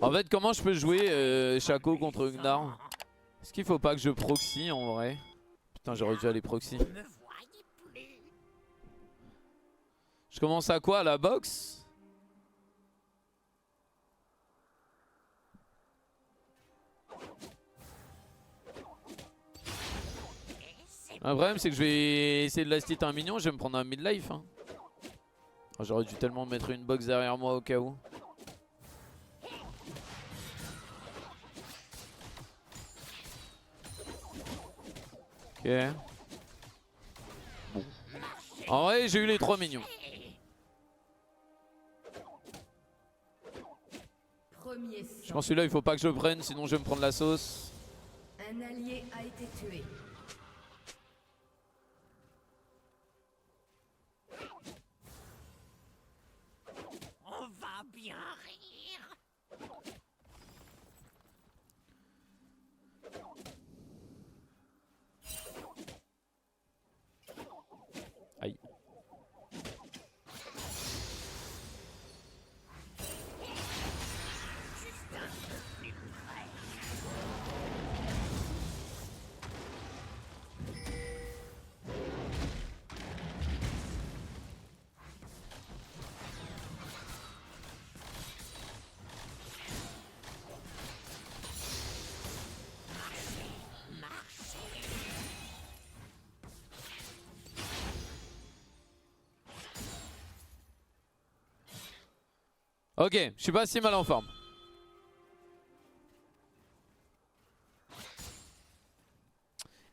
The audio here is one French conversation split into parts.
En fait, comment je peux jouer Shaco contre Gnar? Est-ce qu'il faut pas que je proxy en vrai? Putain, j'aurais dû aller proxy. Je commence à quoi? À la boxe? Le problème c'est que je vais essayer de last hit un minion, je vais me prendre un mid-life. Hein. Oh, j'aurais dû tellement mettre une box derrière moi au cas où. Ok. Bon. En vrai j'ai eu les 3 minions. Je pense que celui-là il faut pas que je le prenne sinon je vais me prendre la sauce. Un allié a été tué. On va bien rire. Aïe. Ok, je suis pas si mal en forme.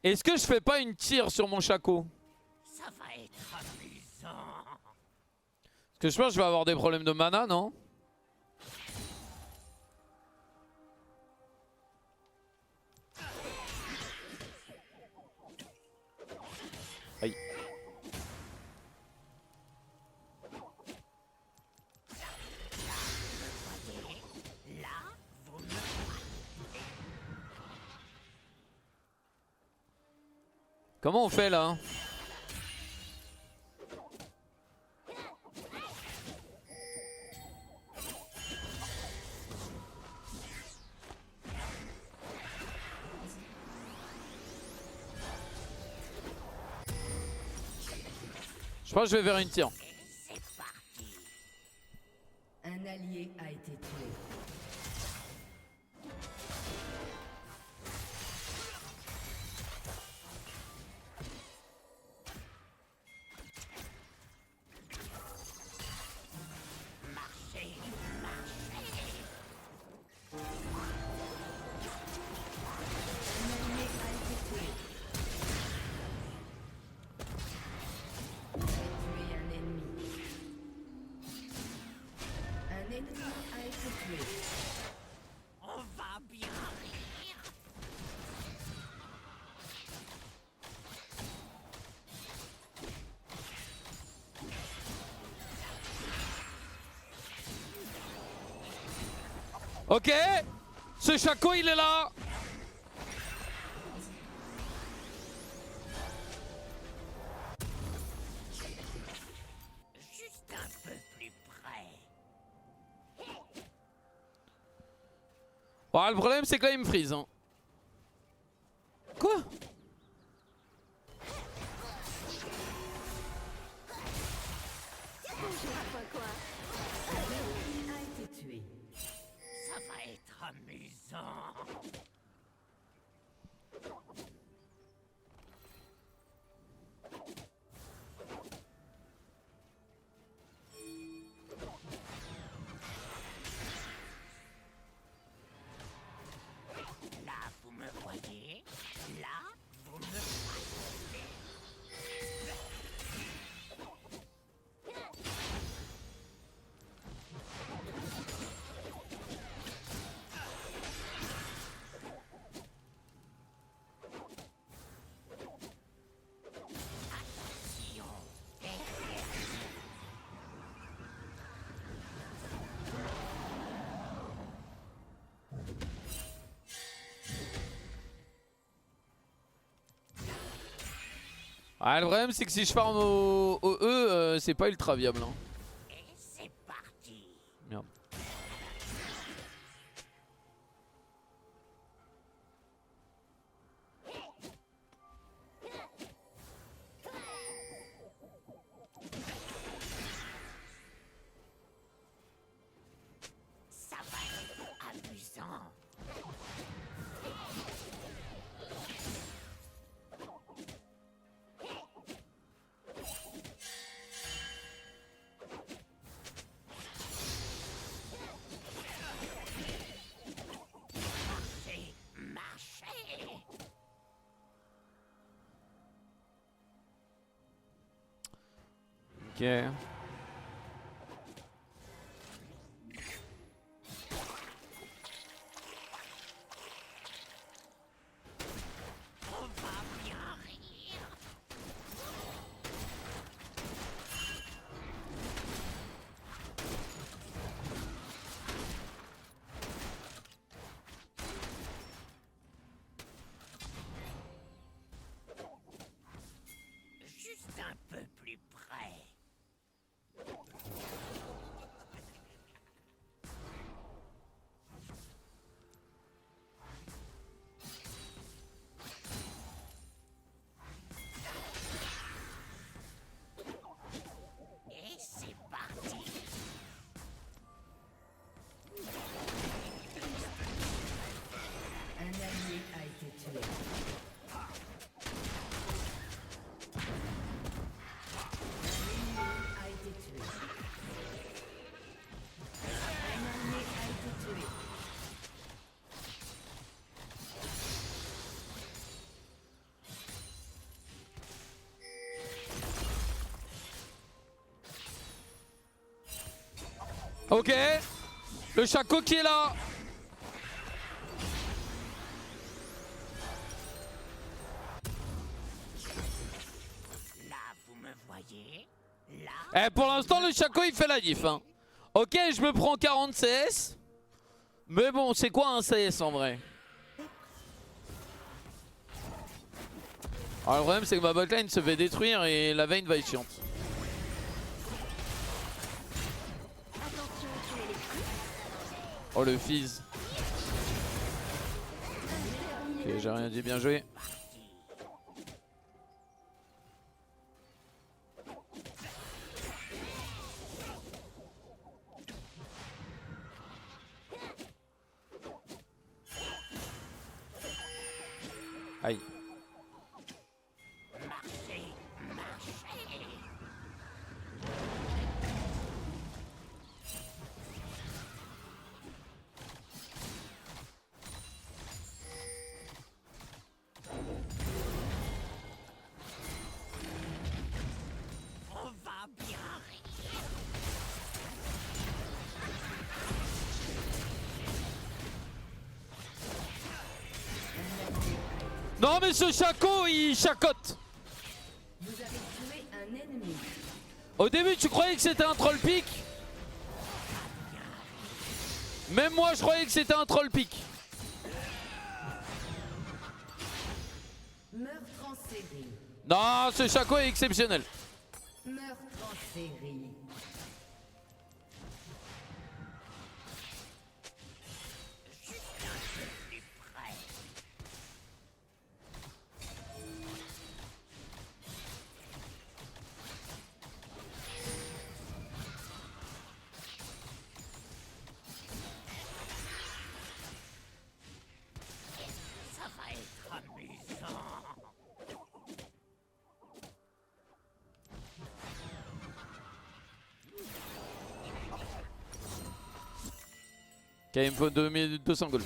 Est-ce que je fais pas une tire sur mon Shaco? Ça va être amusant. Parce que je pense que je vais avoir des problèmes de mana, non? Aïe. Là, vous me... Comment on fait là? Je pense que je vais vers une tire. C'est parti. Un allié a été tué. Marchez, marchez. Un allié a été tué. Tué un ennemi. Un ennemi a été tué. On va bien rire. Ok, ce Shaco il est là. Juste un peu plus près. Bon, le problème c'est que là il me freeze. Hein. Quoi? Un ennemi a été tué. Ça va être amusant. Là, vous me voyez. Là, vous me voyez. Ah, le problème c'est que si je farm au E, c'est pas ultra viable. Hein. Et c'est parti. Merde. Ok. Juste un peu plus près. Et c'est parti. Un allié a été tué. A été tué. Un allié a été tué. Ok. Le Shaco qui est là. Là, vous me voyez. Là, Eh, pour l'instant, le Shaco il fait la diff. Hein. Ok, je me prends 40 CS. Mais bon, c'est quoi un CS en vrai? Alors, le problème, c'est que ma botlane se fait détruire et la Vayne va être chiante. Oh, le Fizz. Ok, j'ai rien dit, bien joué. Aïe. marchez, marchez. On va bien rire. Non, mais ce Shaco, il chacote. Vous avez tué un ennemi. Au début, tu croyais que c'était un troll pick? Même moi, je croyais que c'était un troll pick. Meurtre en série. Non, ce Shaco est exceptionnel. Meurtre en série. Juste un peu plus près. Ça va être amusant. Ok, il me faut 2200 gold.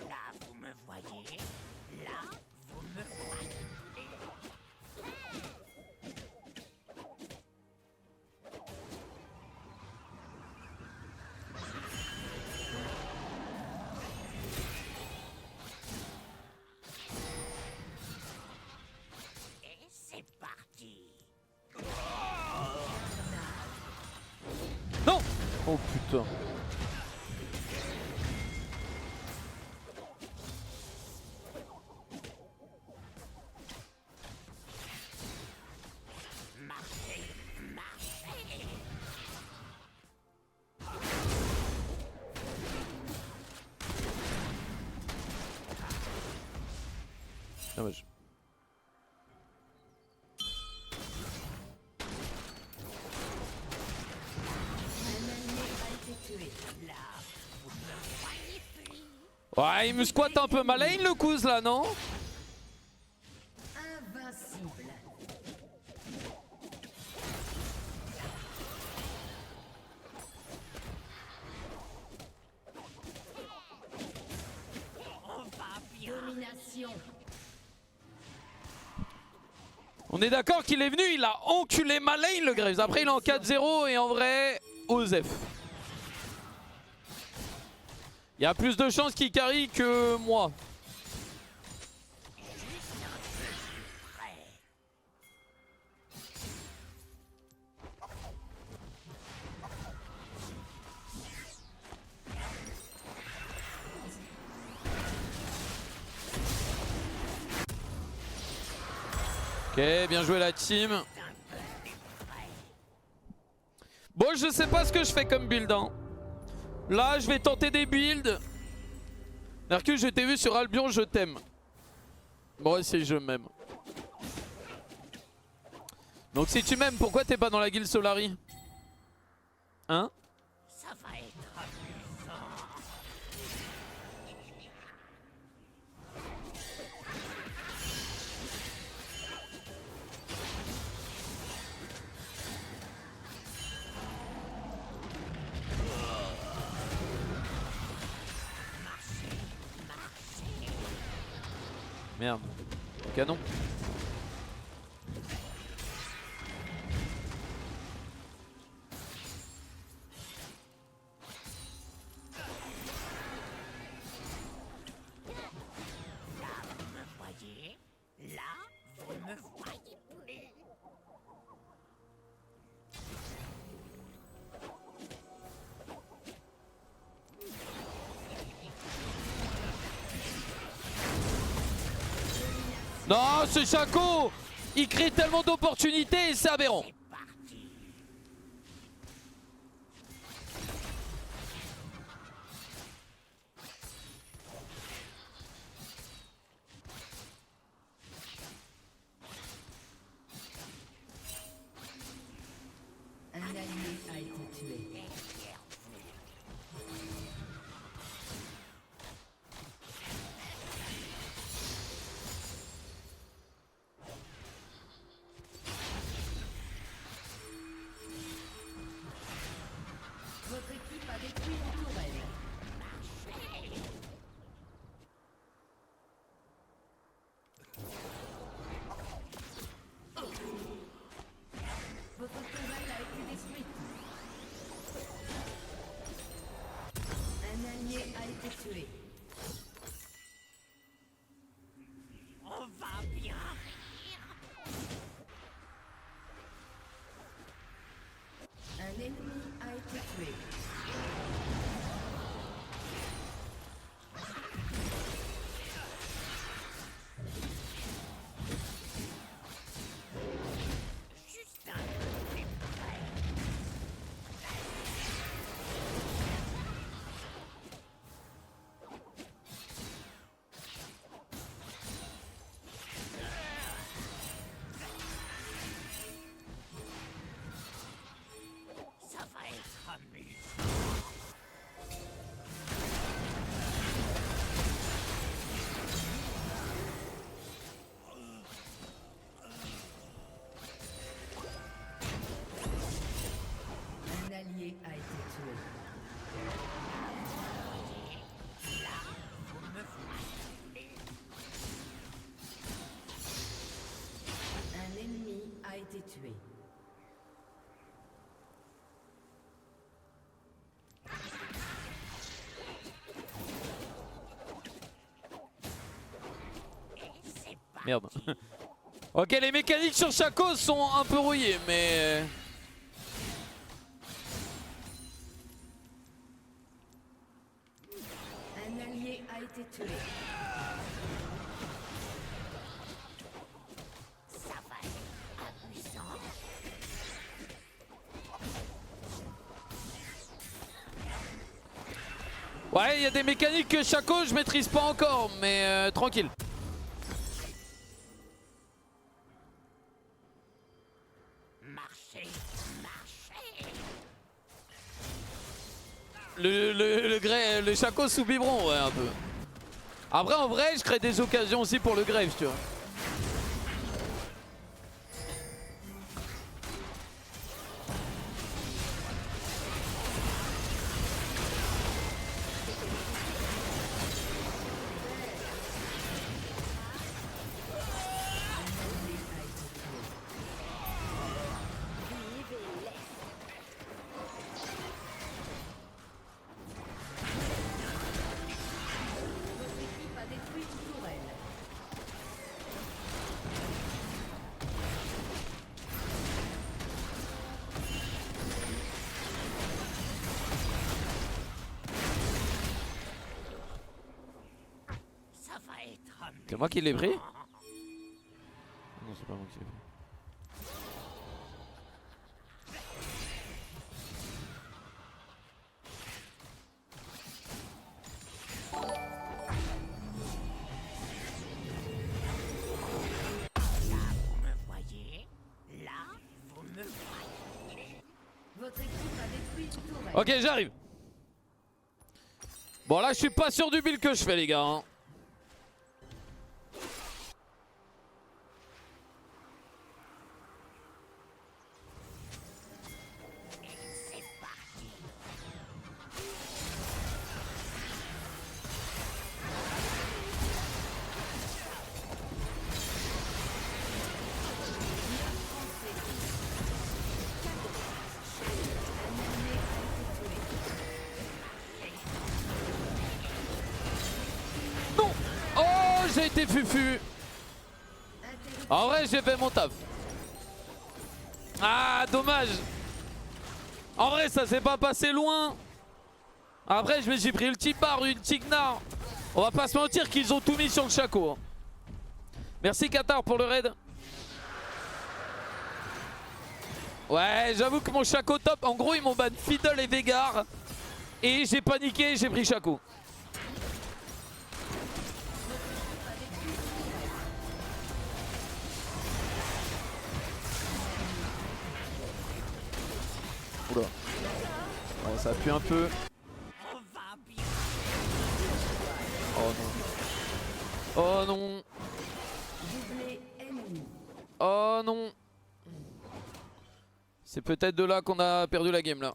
Là, vous me voyez. Là, vous me voyez. Et c'est parti. Non. Oh putain. Marchez, marchez. Dommage. Un allié a été tué. Là, vous me voyez plus. Ouais, il me squatte un peu ma lane le cousin là, non? Invincible. On va bien. Domination. On est d'accord qu'il est venu, il a enculé ma lane le Graves. Après il est en 4-0 et en vrai, Osef. Il y a plus de chances qu'il carry que moi. Ok, bien joué la team. Bon, je sais pas ce que je fais comme build. Hein. Là, je vais tenter des builds. Mercure, je t'ai vu sur Albion, je t'aime. Moi aussi, je m'aime. Donc si tu m'aimes, pourquoi t'es pas dans la guilde Solari? Hein? Ça va être amusant. Merde. Canon. Voyez, là, vous ne me voyez plus. Non, ce Shaco, il crée tellement d'opportunités et c'est aberrant. Un allié a été tué. Votre équipe a détruit une tourelle. Votre tourelle a été détruite. Un allié a été tué. On va bien rire. Un ennemi a été tué. Juste un peu plus près. Ça va être amusant. Un allié a été tué. Vous me voyez. Un ennemi a été tué. C'est pas Merde. Ok, les mécaniques sur Shaco sont un peu rouillées, mais... Un allié a été tué. ça va être amusant. Ouais, il y a des mécaniques que Shaco je maîtrise pas encore, mais tranquille. Marchez, marchez. Le Shaco sous biberon, ouais, un peu. Après, en vrai, je crée des occasions aussi pour le Graves, tu vois. C'est moi qui l'ai pris? Non, c'est pas moi qui l'ai pris. Vous me voyez? Là, vous me voyez. Votre équipe a détruit une tourelle. Ok, j'arrive. Bon, là, je suis pas sûr du build que je fais, les gars. Hein. Non. Oh, j'ai été fufu. En vrai, j'ai fait mon taf. Ah, dommage. En vrai, ça s'est pas passé loin. Après, j'ai pris ulti bar, ulti gnar. On va pas se mentir qu'ils ont tout mis sur le Shaco. Merci Qatar pour le raid. Ouais, j'avoue que mon Shaco top. En gros, ils m'ont ban Fiddle et Veigar. Et j'ai paniqué, j'ai pris Shaco. Oula. Oh, ça pue un peu. On va bien. Oh non. Oh non. Doublé ennemi. Oh non. C'est peut-être de là qu'on a perdu la game là.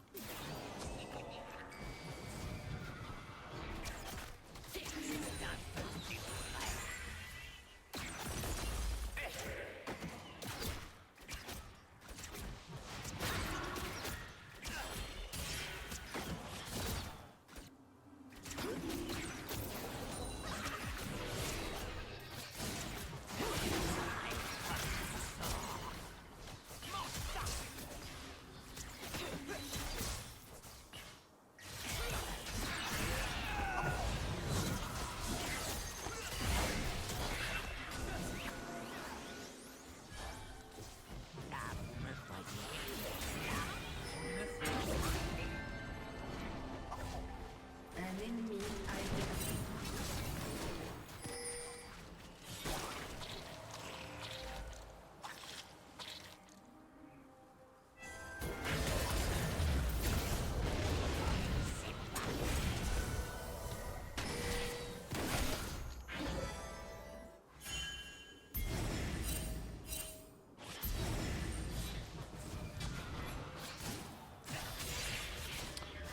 Un ennemi a été tué.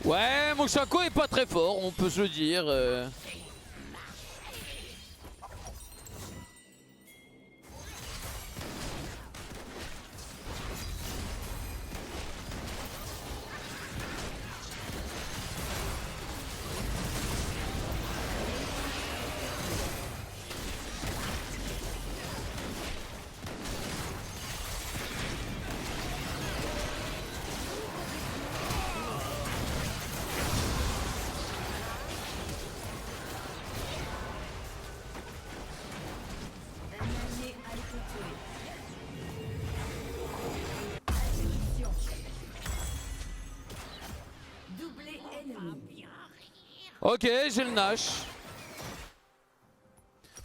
Ouais, mon Shaco est pas très fort, on peut se le dire. Un allié a été tué. Attention. Doublé ennemi. Ok, j'ai le Nash.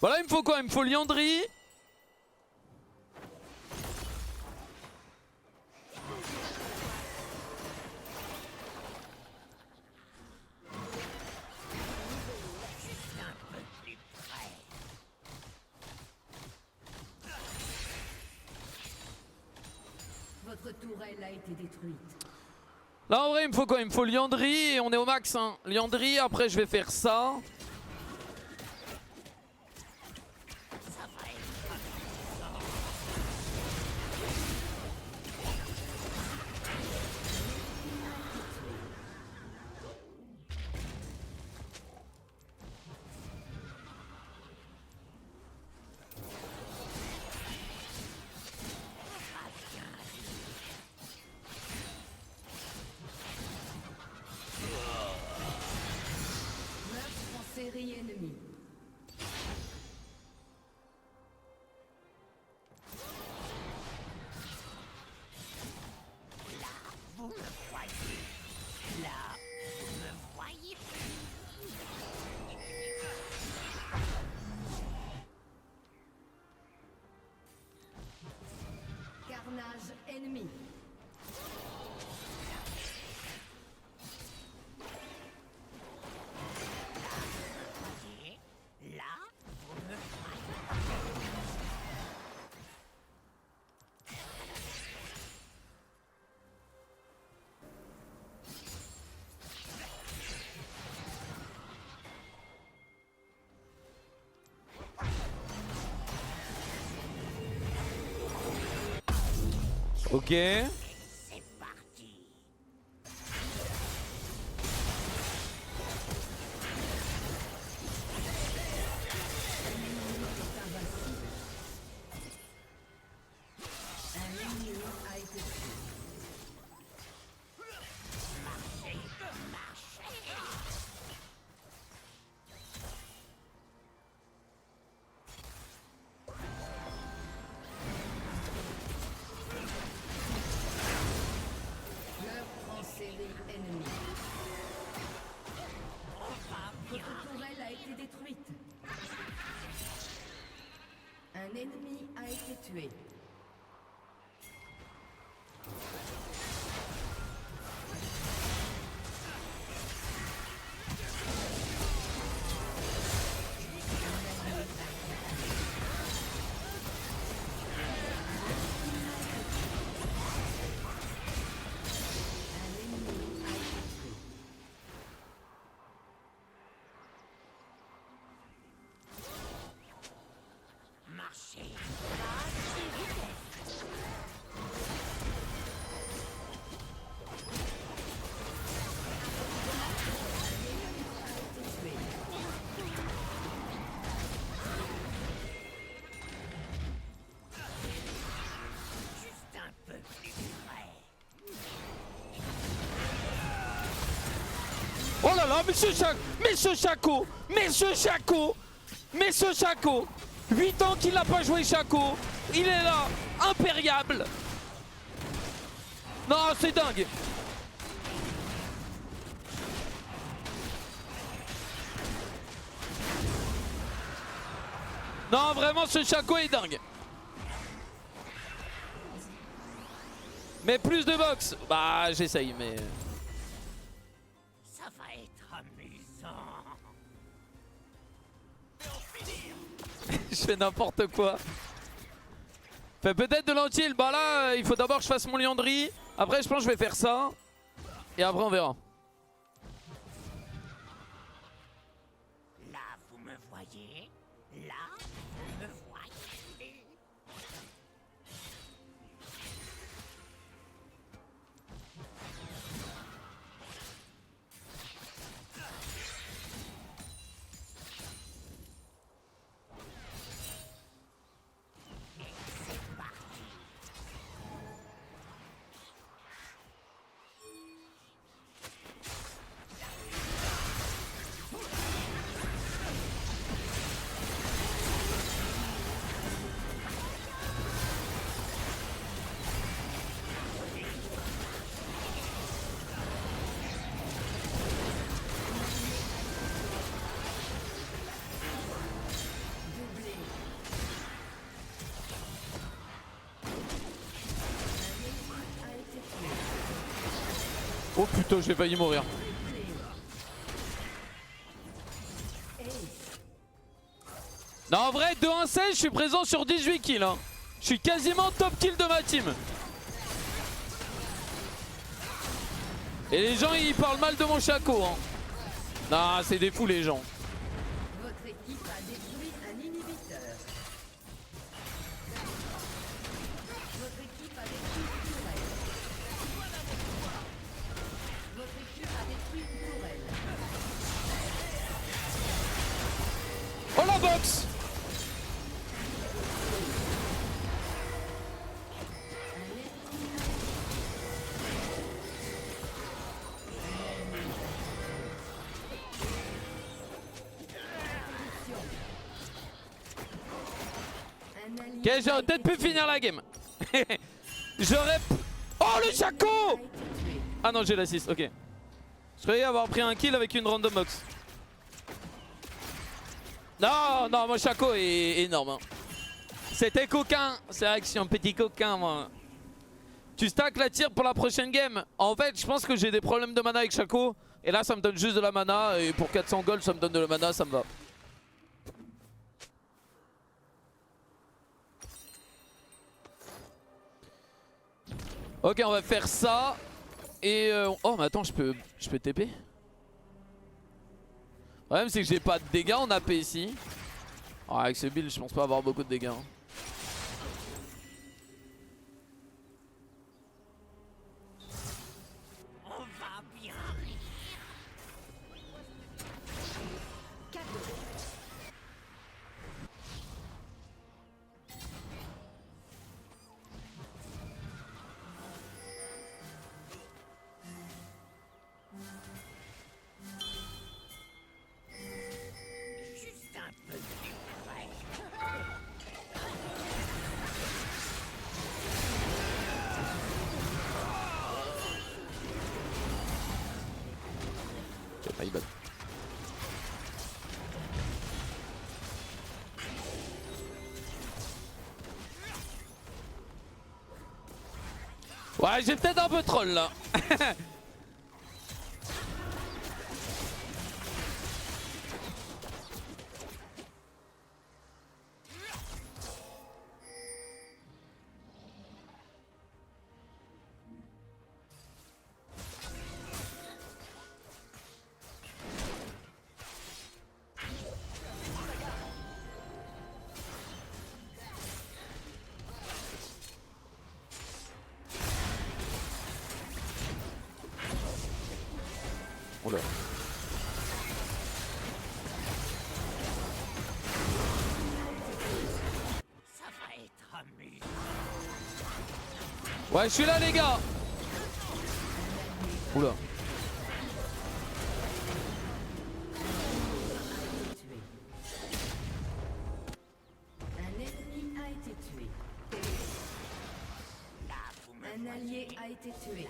Voilà, il me faut quoi? Il me faut Liandry. Votre tourelle a été détruite. Là en vrai il me faut quoi? Il me faut Liandry et on est au max hein. Liandry, après je vais faire ça. Ok. C'est parti. Un ennemi a été tué. Cœur transcendé ennemi. Votre tourelle a été détruite. Un ennemi a été tué. Un ennemi a été tué. Marchez. Juste un peu plus près. Oh là là, Monsieur Chaco, Monsieur Chaco, Monsieur Chaco, Monsieur Chaco. 8 ans qu'il n'a pas joué Chaco. Il est là, impériable. Non, c'est dingue. Non, vraiment, ce Chaco est dingue. Mais plus de boxe. Bah, j'essaye, mais... Ça va être amusant. Je fais n'importe quoi. Fait peut-être de l'anti-heal. Bah là, il faut d'abord que je fasse mon liandry. Après, je pense que je vais faire ça. Et après, on verra. Là, vous me voyez. Là, vous me voyez. Doublé. A été tué. Oh putain, j'ai failli mourir. Non, en vrai, 2-1-16, je suis présent sur 18 kills. Hein. Je suis quasiment top kill de ma team. Et les gens, ils parlent mal de mon Chaco. Hein. Non, c'est des fous, les gens. Votre équipe a détruit un inhibiteur. Votre équipe a détruit une tourelle. Votre équipe a détruit une tourelle. Oh la boxe! Un allié Ok, j'aurais peut-être pu finir la game. J'aurais... Oh le Chaco! a été tué. Ah non, j'ai l'assist, ok. Je croyais avoir pris un kill avec une random box. Non, non, mon Chaco est énorme. Hein. C'était coquin. C'est vrai que je suis un petit coquin, moi. Tu stack la tire pour la prochaine game. En fait, je pense que j'ai des problèmes de mana avec Chaco. Et là, ça me donne juste de la mana. Et pour 400 gold, ça me donne de la mana, ça me va. Ok, on va faire ça. Et oh, mais attends, je peux TP. Le problème, c'est que j'ai pas de dégâts en AP ici. Ah, avec ce build, je pense pas avoir beaucoup de dégâts. Hein. Ok, my bad. Ouais, j'ai peut-être un peu troll là. Oula. Ça va être amusant. Ouais, je suis là les gars. Oula. Un ennemi a été tué. Là, vous me Un allié a été tué.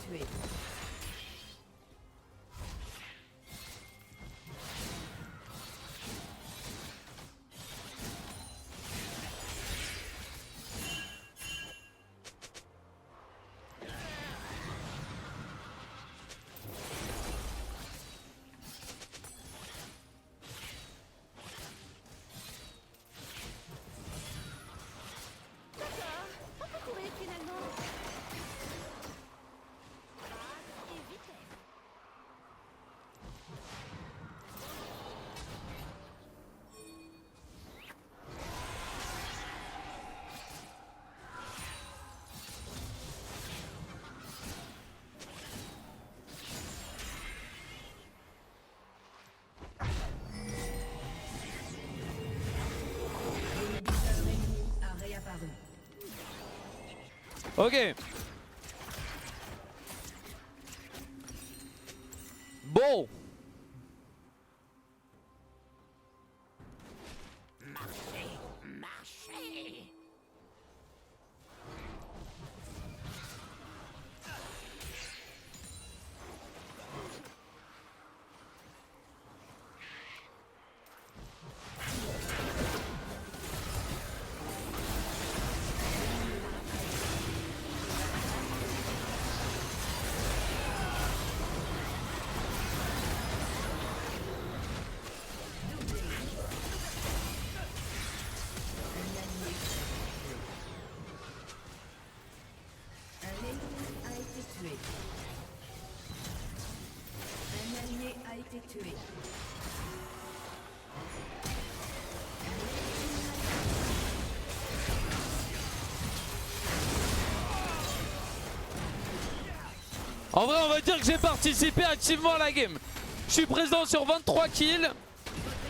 Tué. On peut courir finalement. Et vitesse. L'inhibiteur ennemi a réapparu. Ok. Bon. marcher, marcher. Un ennemi a été tué. Un allié a été tué. En vrai, on va dire que j'ai participé activement à la game. Je suis présent sur 23 kills. Votre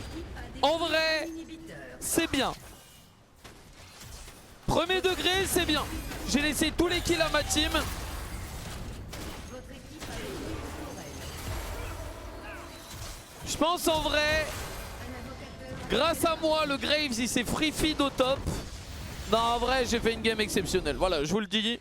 équipe a détruit En vrai, un inhibiteur. c'est bien. Premier degré, c'est bien. J'ai laissé tous les kills à ma team. Votre équipe a détruit une tourelle. Je pense en vrai, Un invocateur grâce à moi, le Graves il s'est free feed au top. Non, en vrai, j'ai fait une game exceptionnelle. Voilà, je vous le dis.